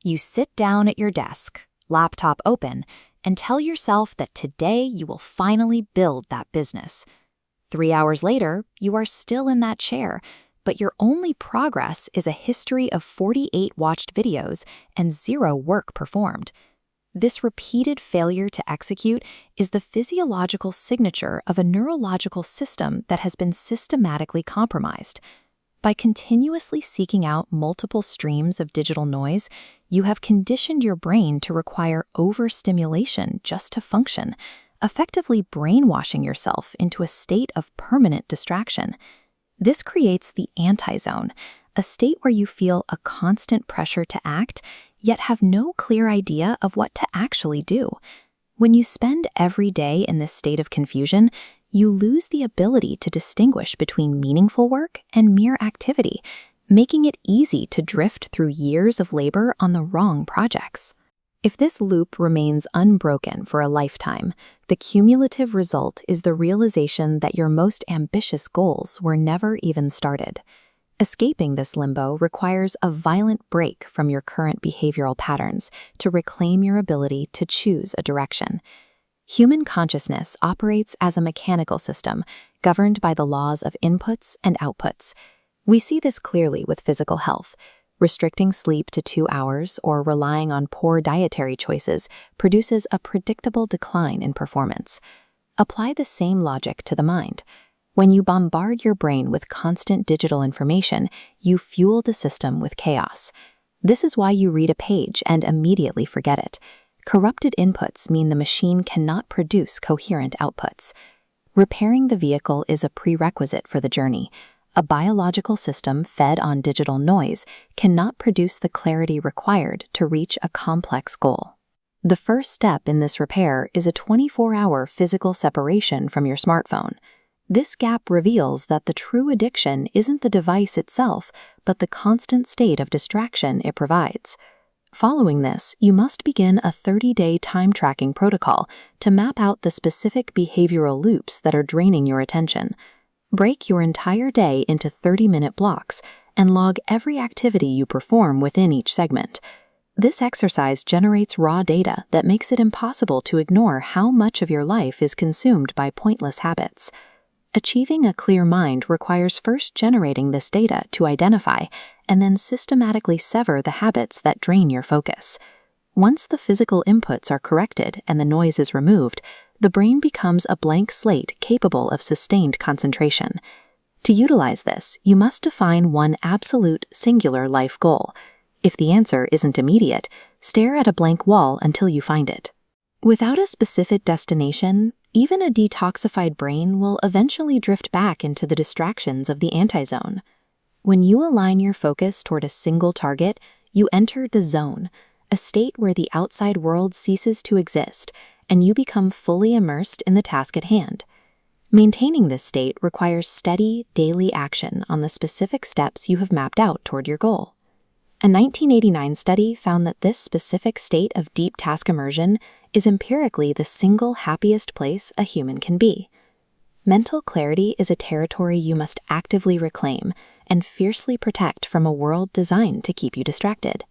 You sit down at your desk, laptop open, and tell yourself that today you will finally build that business. 3 hours later, you are still in that chair, but your only progress is a history of 48 watched videos and 0 work performed. This repeated failure to execute is the physiological signature of a neurological system that has been systematically compromised. By continuously seeking out multiple streams of digital noise, you have conditioned your brain to require overstimulation just to function, effectively brainwashing yourself into a state of permanent distraction. This creates the anti-zone, a state where you feel a constant pressure to act, yet have no clear idea of what to actually do. When you spend every day in this state of confusion, you lose the ability to distinguish between meaningful work and mere activity, making it easy to drift through years of labor on the wrong projects. If this loop remains unbroken for a lifetime, the cumulative result is the realization that your most ambitious goals were never even started. Escaping this limbo requires a violent break from your current behavioral patterns to reclaim your ability to choose a direction. Human consciousness operates as a mechanical system governed by the laws of inputs and outputs. We see this clearly with physical health. Restricting sleep to 2 hours or relying on poor dietary choices produces a predictable decline in performance. Apply the same logic to the mind. When you bombard your brain with constant digital information, you fuel the system with chaos. This is why you read a page and immediately forget it. Corrupted inputs mean the machine cannot produce coherent outputs. Repairing the vehicle is a prerequisite for the journey. A biological system fed on digital noise cannot produce the clarity required to reach a complex goal. The first step in this repair is a 24-hour physical separation from your smartphone. This gap reveals that the true addiction isn't the device itself, but the constant state of distraction it provides. Following this, you must begin a 30-day time-tracking protocol to map out the specific behavioral loops that are draining your attention. Break your entire day into 30-minute blocks and log every activity you perform within each segment. This exercise generates raw data that makes it impossible to ignore how much of your life is consumed by pointless habits. Achieving a clear mind requires first generating this data to identify and then systematically sever the habits that drain your focus. Once the physical inputs are corrected and the noise is removed, the brain becomes a blank slate capable of sustained concentration. To utilize this, you must define one absolute, singular life goal. If the answer isn't immediate, stare at a blank wall until you find it. Without a specific destination, even a detoxified brain will eventually drift back into the distractions of the anti-zone. When you align your focus toward a single target, you enter the zone, a state where the outside world ceases to exist, and you become fully immersed in the task at hand. Maintaining this state requires steady, daily action on the specific steps you have mapped out toward your goal. A 1989 study found that this specific state of deep task immersion is empirically the single happiest place a human can be. Mental clarity is a territory you must actively reclaim and fiercely protect from a world designed to keep you distracted.